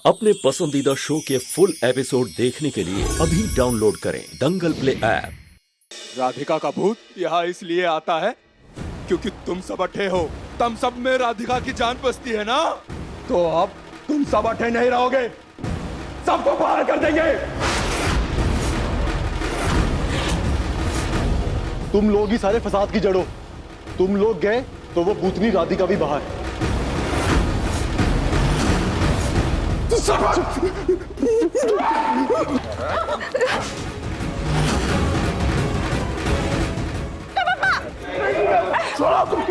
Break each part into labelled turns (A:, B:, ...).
A: अपने पसंदीदा शो के फुल एपिसोड देखने के लिए अभी डाउनलोड करें दंगल प्ले ऐप।
B: राधिका का भूत यहाँ इसलिए आता है क्योंकि तुम सब अठे हो। तुम सब में राधिका की जान बसती है ना, तो अब तुम सब अठे नहीं रहोगे, सबको बाहर कर देंगे।
C: तुम लोग ही सारे फसाद की जड़ हो। तुम लोग गए तो वो भूतनी राधिका भी बाहर।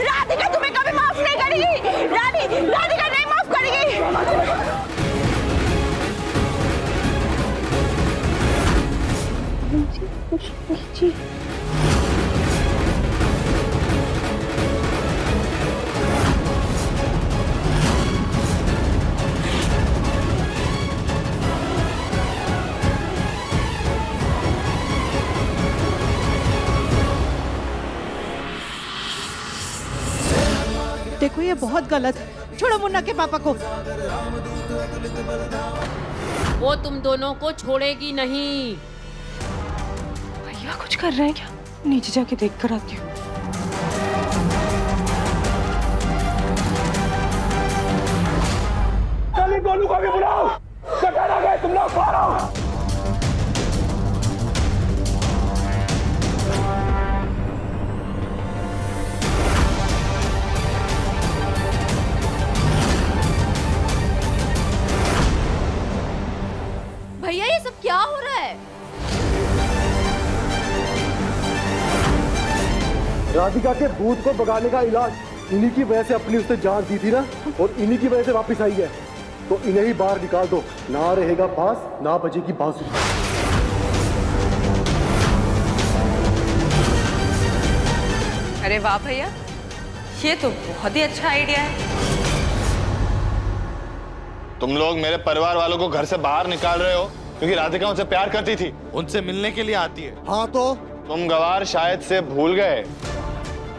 D: राधिका तुम्हें कभी माफ नहीं करेगी। राधिका नहीं माफ करेगी।
E: देखो ये बहुत गलत है। छोड़ो मुन्ना के पापा को।
F: वो तुम दोनों को छोड़ेगी नहीं।
G: भैया कुछ कर रहे हैं क्या? नीचे जाके देख कर आती हूँ।
B: गोलू को भी बुलाओ। कटारा गए तुम लोग, बाहर आओ।
F: भैया ये सब क्या हो रहा है?
C: राधिका के भूत को भगाने का इलाज इन्हीं की वजह से अपनी उसने जान दी थी ना, और इन्हीं की वजह से वापस आई है, तो इन्हें ही बाहर निकाल दो। ना रहेगा बांस, ना बजेगी बांसुरी।
G: अरे वाह भैया, ये तो बहुत ही अच्छा आइडिया है।
H: तुम लोग मेरे परिवार वालों को घर से बाहर निकाल रहे हो क्योंकि राधिका उनसे प्यार करती थी, उनसे मिलने के लिए आती है।
C: हाँ तो
H: तुम गवार शायद से भूल गए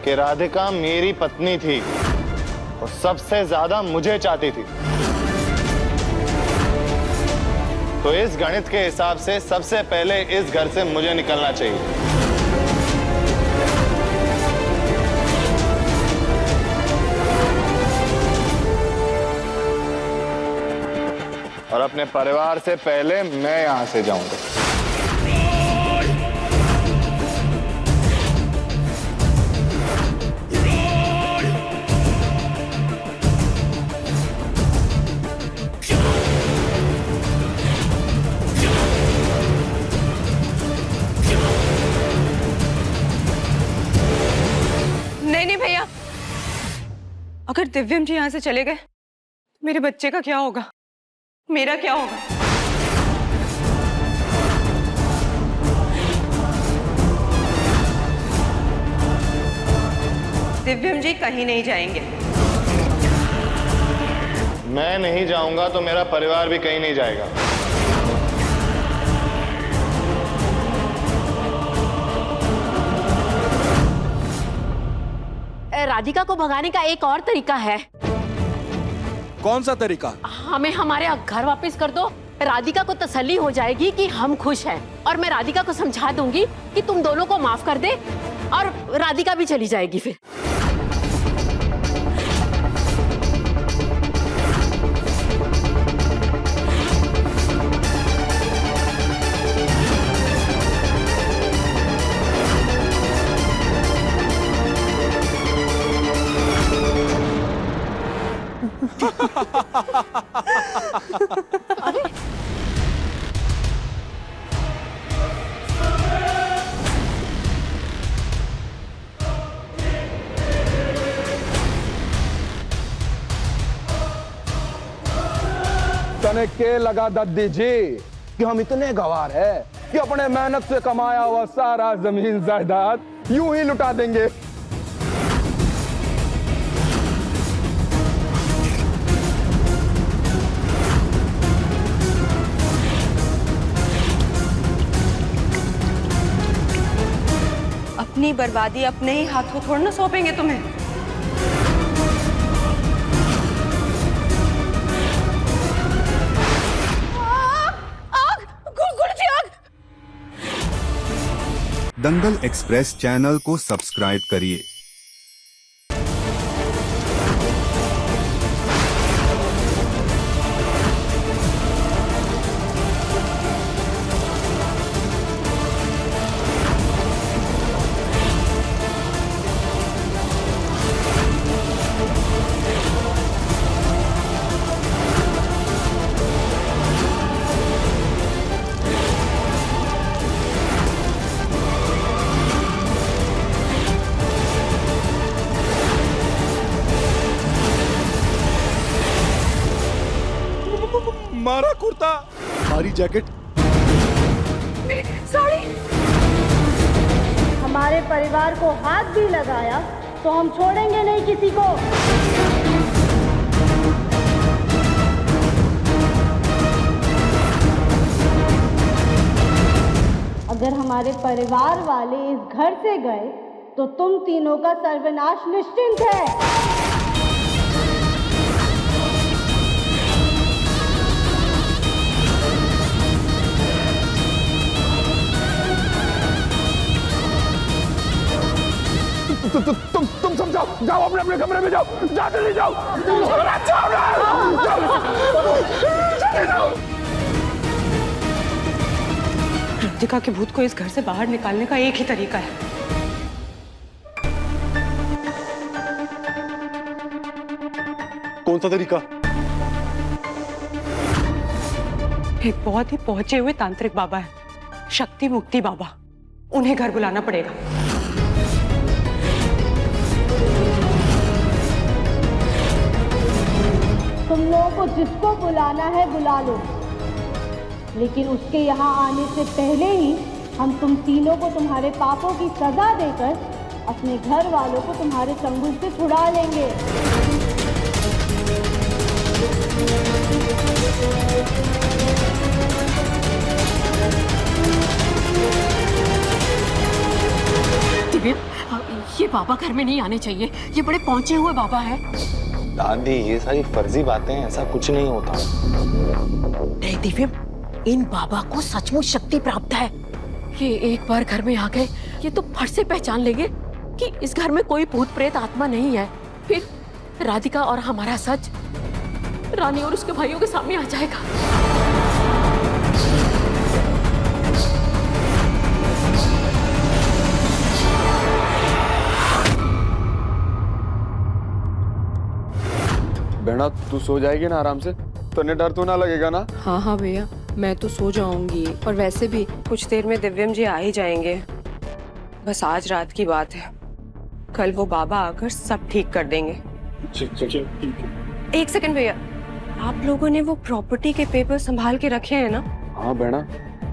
H: कि राधिका मेरी पत्नी थी और सबसे ज्यादा मुझे चाहती थी। तो इस गणित के हिसाब से सबसे पहले इस घर से मुझे निकलना चाहिए। और अपने परिवार से पहले मैं यहां से जाऊंगा।
G: नहीं भैया, अगर दिव्यम जी यहाँ से चले गए तो मेरे बच्चे का क्या होगा? मेरा क्या होगा? दिव्यम जी कहीं नहीं जाएंगे।
H: मैं नहीं जाऊंगा तो मेरा परिवार भी कहीं नहीं जाएगा।
F: राधिका को भगाने का एक और तरीका है।
B: कौन सा तरीका?
F: हमें हमारे घर वापस कर दो। राधिका को तसल्ली हो जाएगी कि हम खुश हैं, और मैं राधिका को समझा दूंगी कि तुम दोनों को माफ कर दे, और राधिका भी चली जाएगी फिर। अरे
B: तने के लगा दद्दी जी कि हम इतने गवार है कि अपने मेहनत से कमाया हुआ सारा जमीन जायदाद यूं ही लुटा देंगे।
G: अपनी बर्बादी अपने ही हाथों थोड़ा ना सौंपेंगे तुम्हें।
I: दंगल एक्सप्रेस चैनल को सब्सक्राइब करिए।
B: मारा कुर्ता,
C: हमारी जैकेट,
D: साड़ी।
J: हमारे परिवार को हाथ भी लगाया तो हम छोड़ेंगे नहीं किसी को। अगर हमारे परिवार वाले इस घर से गए तो तुम तीनों का सर्वनाश निश्चिंत है।
B: तुम सब जाओ अपने अपने कमरे में जाओ, जल्दी जाओ।
G: राधिका के भूत को इस घर से बाहर निकालने का एक ही तरीका है।
C: कौन सा तरीका?
G: एक बहुत ही पहुंचे हुए तांत्रिक बाबा है, शक्ति मुक्ति बाबा, उन्हें घर बुलाना पड़ेगा।
J: तुम लोगों को जिसको बुलाना है बुला लो, लेकिन उसके यहाँ आने से पहले ही हम तुम तीनों को तुम्हारे पापों की सजा देकर अपने घर वालों को तुम्हारे चंगुल से छुड़ा लेंगे।
F: दिव्या, ये बाबा घर में नहीं आने चाहिए, ये बड़े पहुंचे हुए बाबा है।
H: दादी ये सारी फर्जी बातें हैं, ऐसा कुछ नहीं होता।
F: नहीं दिव्या, इन बाबा को सचमुच शक्ति प्राप्त है। ये एक बार घर में आ गए, ये तो फट से पहचान लेंगे कि इस घर में कोई भूत प्रेत आत्मा नहीं है। फिर राधिका और हमारा सच रानी और उसके भाइयों के सामने आ जाएगा।
B: बहना तू सो जाएगी ना आराम से, तन्ने डर तो ना लगेगा ना?
G: हाँ हाँ भैया, मैं तो सो जाऊंगी, और वैसे भी कुछ देर में दिव्यम जी आ ही जाएंगे। बस आज रात की बात है, कल वो बाबा आकर सब ठीक कर देंगे।
B: ठीक है।
G: एक सेकंड भैया, आप लोगों ने वो प्रॉपर्टी के पेपर संभाल के रखे हैं ना?
B: हाँ बहना,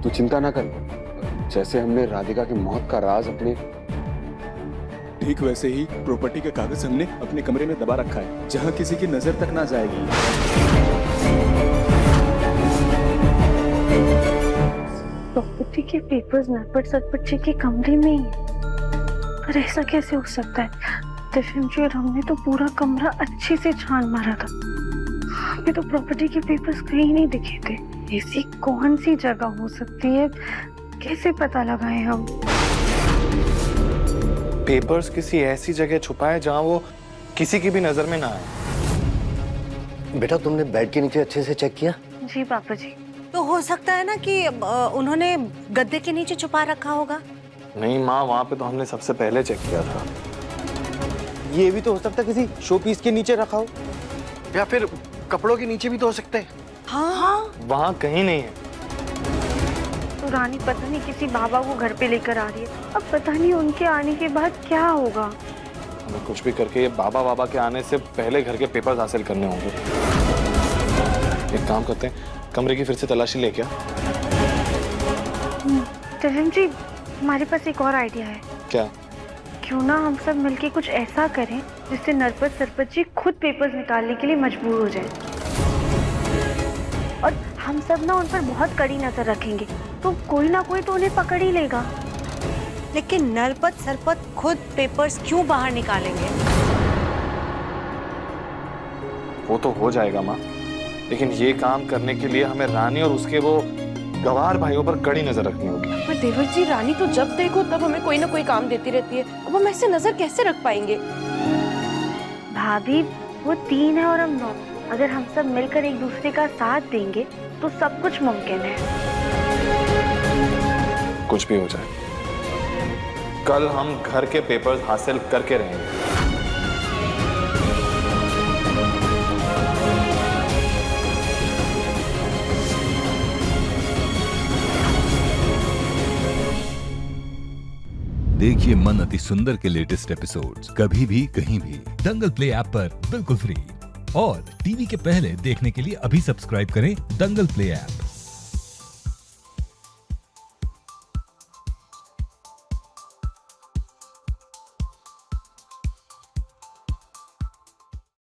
B: तू चिंता ना कर। जैसे हमने राधिका की मौत का राज अपने, ठीक वैसे ही प्रॉपर्टी के कागज हमने अपने कमरे में दबा रखा है, जहाँ किसी की नजर तक ना जाएगी।
J: प्रॉपर्टी के पेपर्स नरपत सरपत जी के कमरे में ही है, पर ऐसा कैसे हो सकता है? दिव्यम जी और हमने तो पूरा कमरा अच्छे से छान मारा था, हमें तो प्रॉपर्टी के पेपर्स कहीं नहीं दिखे थे। ऐसी कौन सी जगह हो सकती है, कैसे पता लगाएं हम?
H: पेपर्स किसी ऐसी जगह छुपाए जहां वो किसी की भी नजर में ना आए।
C: बेटा तुमने बेड के नीचे अच्छे से चेक किया?
J: जी पापा जी।
E: तो हो सकता है ना कि उन्होंने गद्दे के नीचे छुपा रखा होगा।
H: नहीं माँ, वहां पे तो हमने सबसे पहले चेक किया था।
C: ये भी तो हो सकता है किसी शो पीस के नीचे रखा हो, या फिर कपड़ों के नीचे भी तो हो सकते हैं।
E: हाँ,
H: वहां कहीं नहीं है।
J: तो रानी पता नहीं किसी बाबा को घर पे लेकर आ रही है, अब पता नहीं उनके आने के बाद क्या होगा।
H: हमें कुछ भी करके ये बाबा के आने से पहले घर के पेपर्स हासिल करने होंगे। एक काम करते हैं, कमरे की फिर से तलाशी ले क्या?
J: दिव्यम जी, हमारे पास एक और आइडिया है।
H: क्या?
J: क्यों ना हम सब मिलके कुछ ऐसा करें जिससे नरपत सरपत जी खुद पेपर्स निकालने के लिए मजबूर हो जाए, और हम सब ना उन पर बहुत कड़ी नजर रखेंगे, तो कोई ना कोई तो उन्हें पकड़ ही लेगा।
E: लेकिन नरपत सरपत खुद पेपर्स क्यों बाहर निकालेंगे?
H: वो तो हो जाएगा माँ, लेकिन ये काम करने के लिए हमें रानी और उसके वो गवार भाइयों पर कड़ी नजर रखनी होगी।
G: देवर जी, रानी तो जब देखो तब हमें कोई ना कोई काम देती रहती है। अब हम ऐसे नजर कैसे रख पाएंगे?
J: भाभी, वो 3 है और हम 9। अगर हम सब मिलकर एक दूसरे का साथ देंगे तो सब कुछ मुमकिन है।
H: कुछ भी हो जाए, कल हम घर के पेपर्स हासिल करके रहेंगे।
K: देखिए मन अति सुंदर के लेटेस्ट एपिसोड्स कभी भी कहीं भी दंगल प्ले ऐप पर बिल्कुल फ्री। और टीवी के पहले देखने के लिए अभी सब्सक्राइब करें दंगल प्ले ऐप।